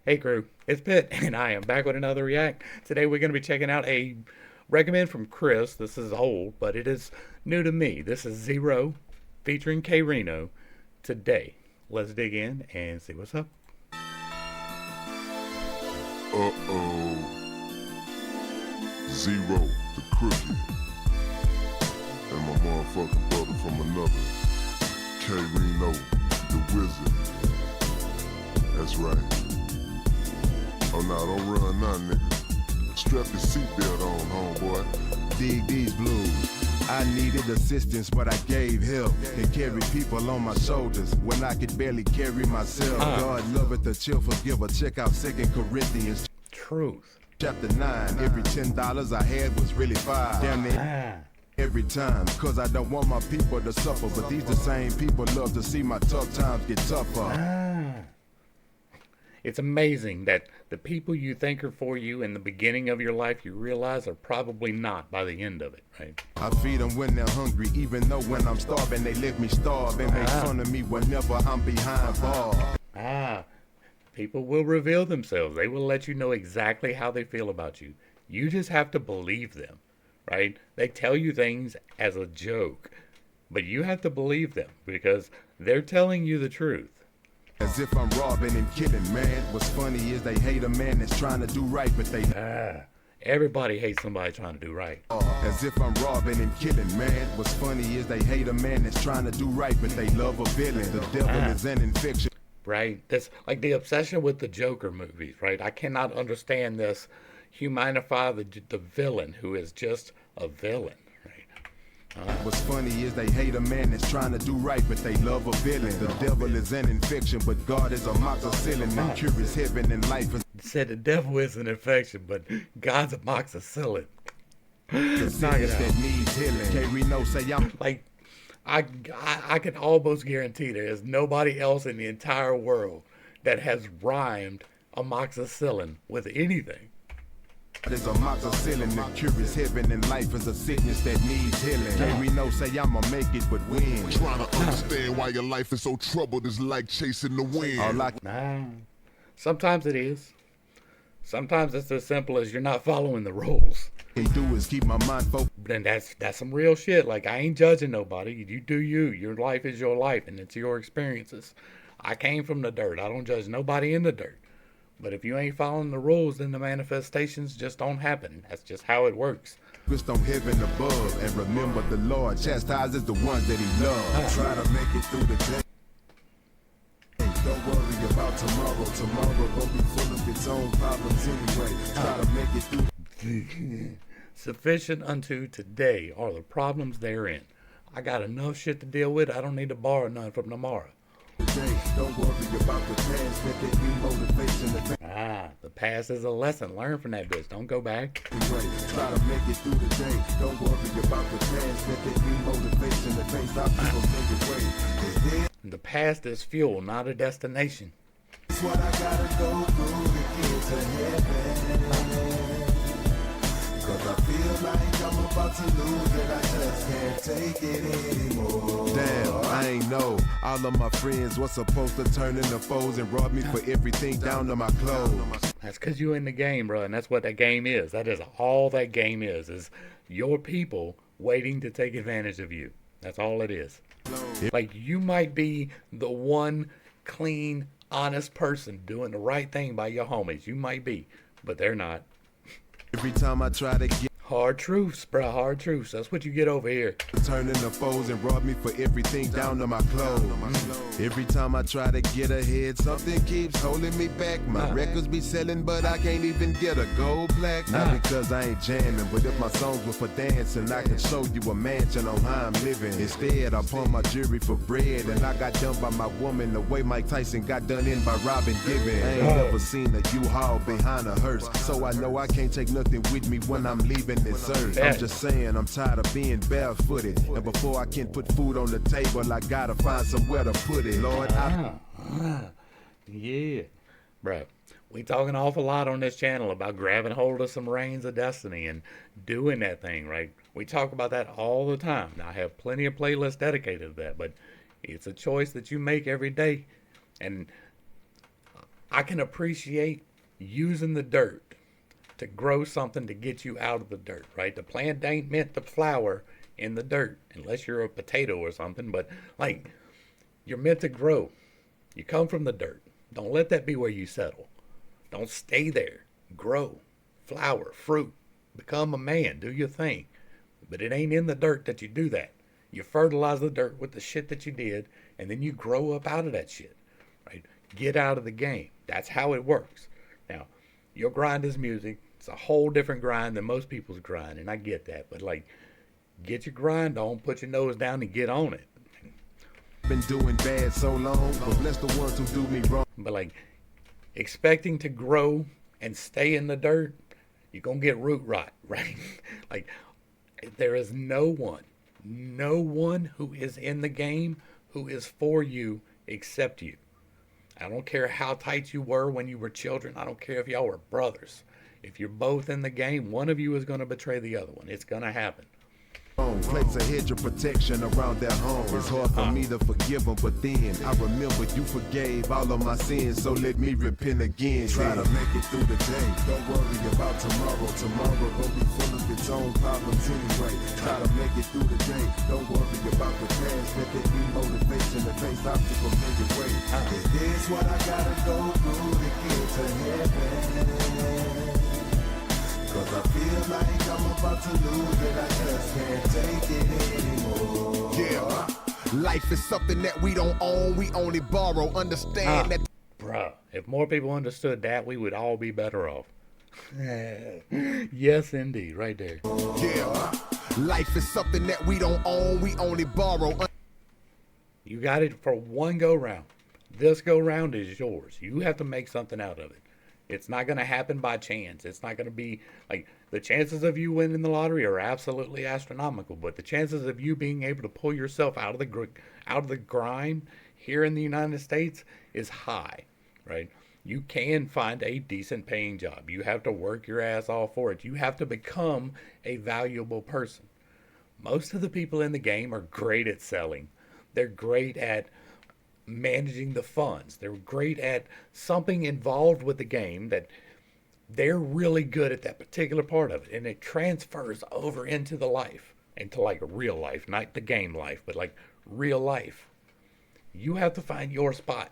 Hey crew, it's Pitt, and I am back with another react. Today we're going to be checking out a recommend from Chris. This is old, but it is new to me. This is Zero featuring K Rino. Today, let's dig in and see what's up. Uh-oh. Zero, the crooked. And my motherfucking brother from another. K Rino, the wizard. That's right. Oh, nah, don't run none, nigga. Strap your seatbelt on, homeboy. Dig these blues. I needed assistance, but I gave help and carried people on my shoulders when I could barely carry myself. God loveth the chill forgiver. Check out 2 Corinthians Truth. chapter 9. Every $10 I had was really 5. Damn near every time, cause I don't want my people to suffer. But these the same people love to see my tough times get tougher. It's amazing that the people you think are for you in the beginning of your life, you realize are probably not by the end of it, right? I feed them when they're hungry, even though when I'm starving, they let me starve and make fun of me whenever I'm behind bars. People will reveal themselves. They will let you know exactly how they feel about you. You just have to believe them, right? They tell you things as a joke, but you have to believe them because they're telling you the truth. As if I'm robbing and killing, man. What's funny is they hate a man that's trying to do right, but they Everybody hates somebody trying to do right. As if I'm robbing and killing, man. What's funny is they hate a man that's trying to do right, but they love a villain. The devil is an infection. Right? That's like the obsession with the Joker movies, right? I cannot understand this. Humanify the villain who is just a villain, right? What's funny is they hate a man that's trying to do right, but they love a villain. The devil is an infection, but God is a moxicillin and cures heaven and life. Said the devil is an infection, but God's a moxicillin. The sickness that needs healing. K Rino say I'm Like, I can almost guarantee there is nobody else in the entire world that has rhymed amoxicillin with anything. There's a moxicillin that cures heaven and life is a sickness that needs healing. K Rino say I'ma make it, but when? Trying to understand why your life is so troubled is like chasing the wind. All I Sometimes it is. Sometimes it's as simple as you're not following the rules. can do is keep my mind focused. And that's some real shit. Like, I ain't judging nobody. You do you. Your life is your life, and it's your experiences. I came from the dirt. I don't judge nobody in the dirt. But if you ain't following the rules, then the manifestations just don't happen. That's just how it works. Focused on heaven above, and remember the Lord chastises the ones that he loves. Try to make it through the day. Don't worry about tomorrow. Tomorrow gonna be full of its own problems anyway. Try to make it through. Sufficient unto today are the problems therein. I got enough shit to deal with. I don't need to borrow none from tomorrow. Don't worry about the past. Let that be motivation. The past is a lesson. Learn from that bitch. Don't go back. Try to make it through the day. Don't worry about the past. Let that be motivation. The things I people think away. The past is fuel, not a destination. It's what I gotta go through to get to heaven. Cause I feel like I'm about to lose it. I just can't take it anymore. Damn, I ain't know. All of my friends were supposed to turn into foes and rob me for everything down to my clothes. That's because you in the game, bro, and that's what that game is. That is all that game is your people waiting to take advantage of you. That's all it is. Like, you might be the one clean, honest person doing the right thing by your homies. You might be, but they're not. Every time I try to get Hard truths, bro. Hard truths. That's what you get over here. turn into foes and rob me for everything down to my clothes. Every time I try to get ahead, something keeps holding me back. My records be selling, but I can't even get a gold plaque. Not because I ain't jamming, but if my songs were for dancing, I can show you a mansion on how I'm living. Instead, I pawn my jewelry for bread, and I got done by my woman the way Mike Tyson got done in by Robin Gibbons. I ain't never seen a U-Haul behind a hearse, so I know I can't take nothing with me when I'm leaving this earth. I'm just saying I'm tired of being barefooted, and before I can put food on the table, I gotta find somewhere to put it. Lord, Yeah. Bro, we talk an awful lot on this channel about grabbing hold of some reins of destiny and doing that thing, right? We talk about that all the time. Now, I have plenty of playlists dedicated to that, but it's a choice that you make every day. And I can appreciate using the dirt to grow something to get you out of the dirt, right? The plant ain't meant to flower in the dirt unless you're a potato or something, but like you're meant to grow. You come from the dirt. Don't let that be where you settle. Don't stay there. Grow, flower, fruit, become a man, do your thing. But it ain't in the dirt that you do that. You fertilize the dirt with the shit that you did, and then you grow up out of that shit, right? Get out of the game. That's how it works. Now, your grind is music. It's a whole different grind than most people's grind, and I get that. But like, get your grind on, put your nose down, and get on it. Been doing bad so long, but bless the ones who do me wrong. But like, expecting to grow and stay in the dirt, you're gonna get root rot, right? Like, there is no one who is in the game who is for you except you. I don't care how tight you were when you were children. I don't care if y'all were brothers. If you're both in the game, one of you is going to betray the other one. It's going to happen. Place a hedge of protection around their home. It's hard for me to forgive them, but then I remember you forgave all of my sins, so let me repent again. Try to make it through the day. Don't worry about tomorrow. Tomorrow will be full of its own problems anyway. Try to make it through the day. Don't worry about the past. Let there be motivation to face obstacles in your way. It is what I gotta go through to get to heaven. Cause I feel like I'm about to lose it, I just can't take it anymore. Yeah, life is something that we don't own, we only borrow. Understand that. Bruh, if more people understood that, we would all be better off. Yes, indeed, right there. Yeah, life is something that we don't own, we only borrow. You got it for one go round. This go round is yours. You have to make something out of it. It's not going to happen by chance. It's not going to be like the chances of you winning the lottery are absolutely astronomical, but the chances of you being able to pull yourself out of the grind here in the United States is high, right? You can find a decent paying job. You have to work your ass off for it. You have to become a valuable person. Most of the people in the game are great at selling. They're great at managing the funds. They're great at something involved with the game that they're really good at that particular part of it, and it transfers over into the life, into like real life, not the game life, but like real life. You have to find your spot.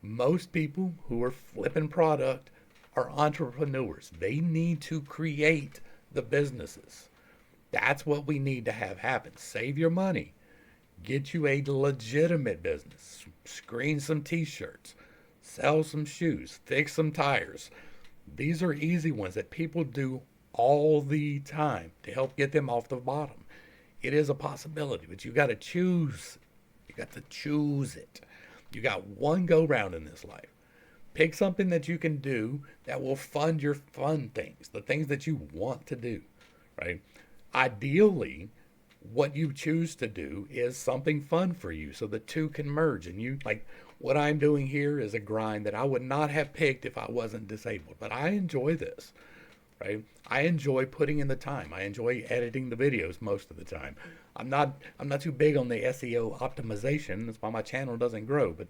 Most people who are flipping product are entrepreneurs. They need to create the businesses. That's what we need to have happen. Save your money. Get you a legitimate business. Screen some t-shirts. Sell some shoes. Fix some tires. These are easy ones that people do all the time to help get them off the bottom. It is a possibility, but you got to choose. You got to choose it. You got one go round in this life. Pick something that you can do that will fund your fun things, the things that you want to do, right? Ideally, what you choose to do is something fun for you so the two can merge. And you, like what I'm doing here is a grind that I would not have picked if I wasn't disabled, but I enjoy this, right? I enjoy putting in the time. I enjoy editing the videos most of the time. I'm not too big on the SEO optimization. That's why my channel doesn't grow, but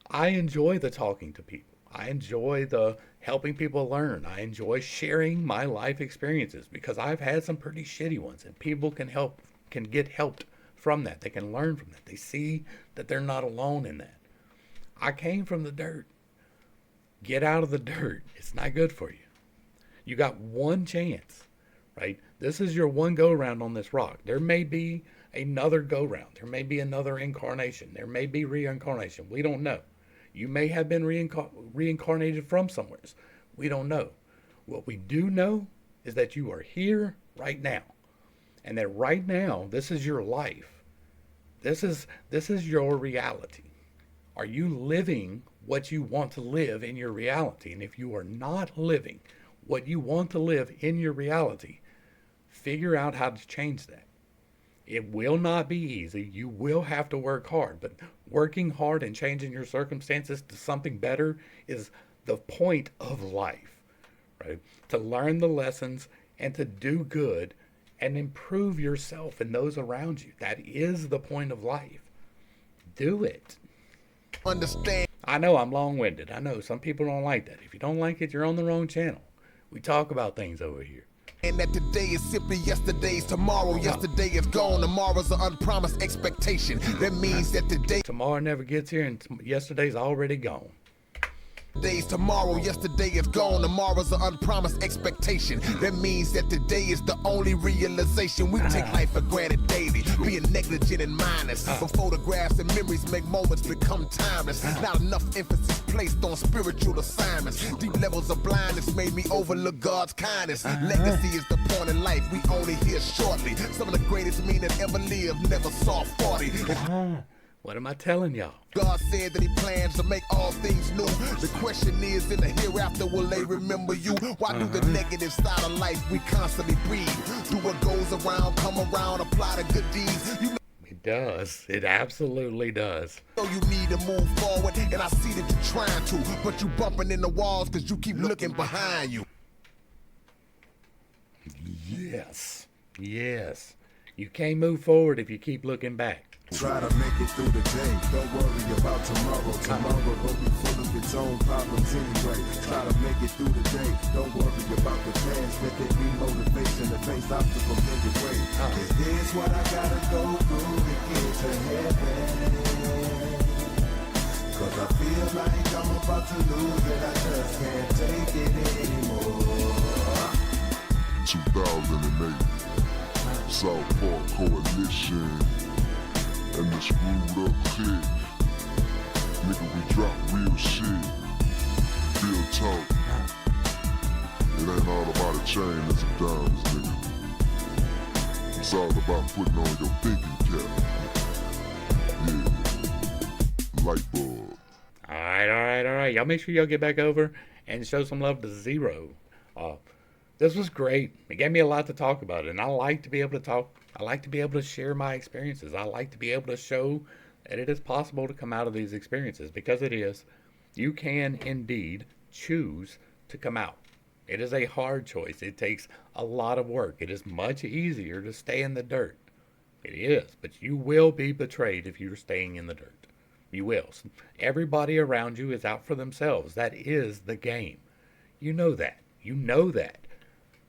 I enjoy the talking to people. I enjoy the helping people learn. I enjoy sharing my life experiences because I've had some pretty shitty ones, and people can get helped from that. They can learn from that. They see that they're not alone in that. I came from the dirt. Get out of the dirt. It's not good for you. You got one chance, right? This is your one go round on this rock. There may be another go round. There may be another incarnation. There may be reincarnation. We don't know. You may have been reincarnated from somewhere. We don't know. What we do know is that you are here right now. And that right now, this is your life. This is your reality. Are you living what you want to live in your reality? And if you are not living what you want to live in your reality, figure out how to change that. It will not be easy. You will have to work hard, but working hard and changing your circumstances to something better is the point of life, right? To learn the lessons and to do good and improve yourself and those around you. That is the point of life. Do it. Understand. I know I'm long-winded. I know some people don't like that. If you don't like it, you're on the wrong channel. We talk about things over here. And that today is simply yesterday's tomorrow. Yesterday is gone. Tomorrow's an unpromised expectation. That means that today Tomorrow never gets here, and yesterday's already gone. Today's tomorrow, yesterday is gone, tomorrow's an unpromised expectation. That means that today is the only realization. We take life for granted daily, being negligent and mindless. But photographs and memories make moments become timeless. Not enough emphasis placed on spiritual assignments. Deep levels of blindness made me overlook God's kindness. Legacy is the point in life we only hear shortly. Some of the greatest men that ever lived never saw 40. What am I telling y'all? God said that he plans to make all things new. The question is, in the hereafter, will they remember you? Why do the negative side of life we constantly breathe? Do what goes around, come around, apply the good deeds. You know It does. It absolutely does. you need to move forward, and I see that you're trying to, but you bumping in the walls because you keep looking behind you. Yes. Yes. You can't move forward if you keep looking back. Try to make it through the day. Don't worry about tomorrow. Tomorrow will be full of its own problems anyway. Try to make it through the day. Don't worry about the past. Let there be motivation to face obstacles in your way. Cause here's what I gotta go through to get to heaven. Cause I feel like I'm about to lose it. I just can't take it anymore. 2008, South Park Coalition, and the screwed up clique. Nigga, we drop real shit, real talk. It ain't all about a chain and some diamonds, nigga. It's all about putting on your thinking cap. Yeah, light bulb. Alright. Y'all make sure y'all get back over and show some love to Zero. This was great. It gave me a lot to talk about, and I like to be able to talk. I like to be able to share my experiences. I like to be able to show that it is possible to come out of these experiences, because it is. You can indeed choose to come out. It is a hard choice. It takes a lot of work. It is much easier to stay in the dirt. It is, but you will be betrayed if you're staying in the dirt. You will. Everybody around you is out for themselves. That is the game. You know that. You know that.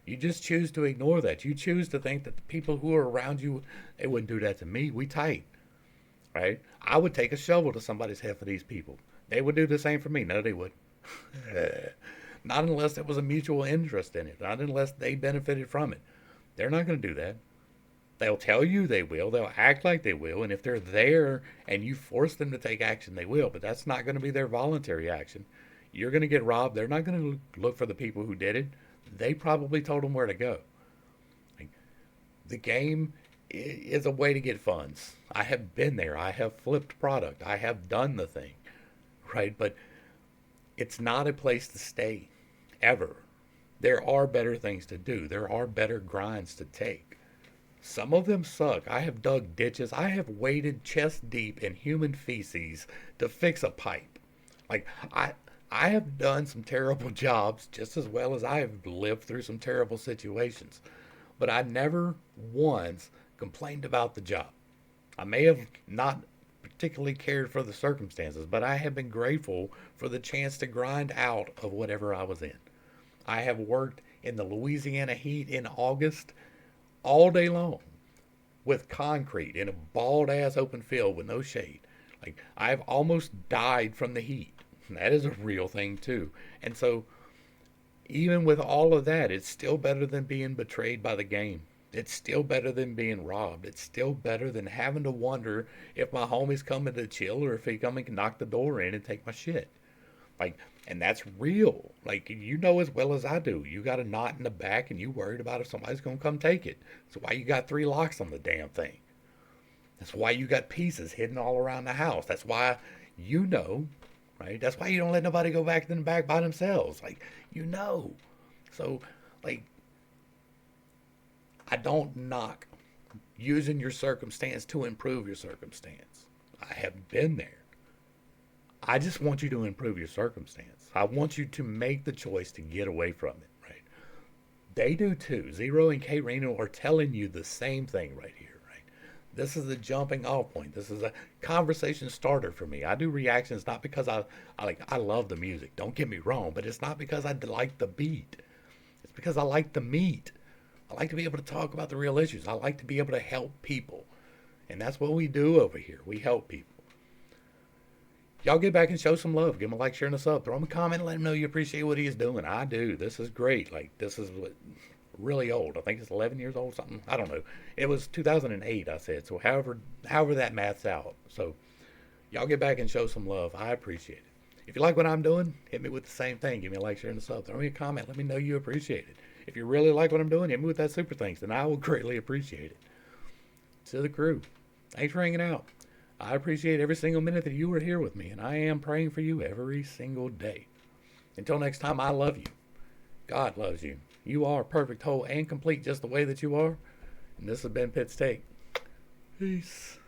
You just choose to ignore that. You choose to think that the people who are around you, they wouldn't do that to me. We tight, right? I would take a shovel to somebody's head for these people. They would do the same for me. No, they wouldn't. Not unless there was a mutual interest in it. Not unless they benefited from it. They're not going to do that. They'll tell you they will. They'll act like they will. And if they're there and you force them to take action, they will. But that's not going to be their voluntary action. You're going to get robbed. They're not going to look for the people who did it. They probably told them where to go. The game is a way to get funds. I have been there. I have flipped product. I have done the thing, right? But it's not a place to stay, ever. There are better things to do. There are better grinds to take. Some of them suck. I have dug ditches. I have waded chest deep in human feces to fix a pipe. I have done some terrible jobs just as well as I have lived through some terrible situations. But I never once complained about the job. I may have not particularly cared for the circumstances, but I have been grateful for the chance to grind out of whatever I was in. I have worked in the Louisiana heat in August all day long with concrete in a bald-ass open field with no shade. I've almost died from the heat. That is a real thing too. And so even with all of that, it's still better than being betrayed by the game. It's still better than being robbed. It's still better than having to wonder if my homie's coming to chill or if he come and knock the door in and take my shit. And that's real. You know as well as I do. You got a knot in the back and you worried about if somebody's going to come take it. That's why you got 3 locks on the damn thing. That's why you got pieces hidden all around the house. That's why you know. Right? That's why you don't let nobody go back in the back by themselves. So, I don't knock using your circumstance to improve your circumstance. I have been there. I just want you to improve your circumstance. I want you to make the choice to get away from it, right? They do too. Zero and K Rino are telling you the same thing right here, right? This is the jumping off point. This is a conversation starter for me. I do reactions not because I love the music. Don't get me wrong, but it's not because I like the beat. It's because I like the meat. I like to be able to talk about the real issues. I like to be able to help people. And that's what we do over here. We help people. Y'all get back and show some love. Give him a like, share, and a sub. Throw him a comment and let him know you appreciate what he is doing. I do. This is great. Like, this is really old. I think it's 11 years old, something. I don't know. It was 2008, I said. So however that math's out. So y'all get back and show some love. I appreciate it. If you like what I'm doing, hit me with the same thing. Give me a like, share, and a sub. Throw me a comment. Let me know you appreciate it. If you really like what I'm doing, hit me with that super thanks, and I will greatly appreciate it. To the crew, thanks for hanging out. I appreciate every single minute that you were here with me, and I am praying for you every single day. Until next time, I love you. God loves you. You are perfect, whole, and complete just the way that you are. And this has been Pitt's Take. Peace.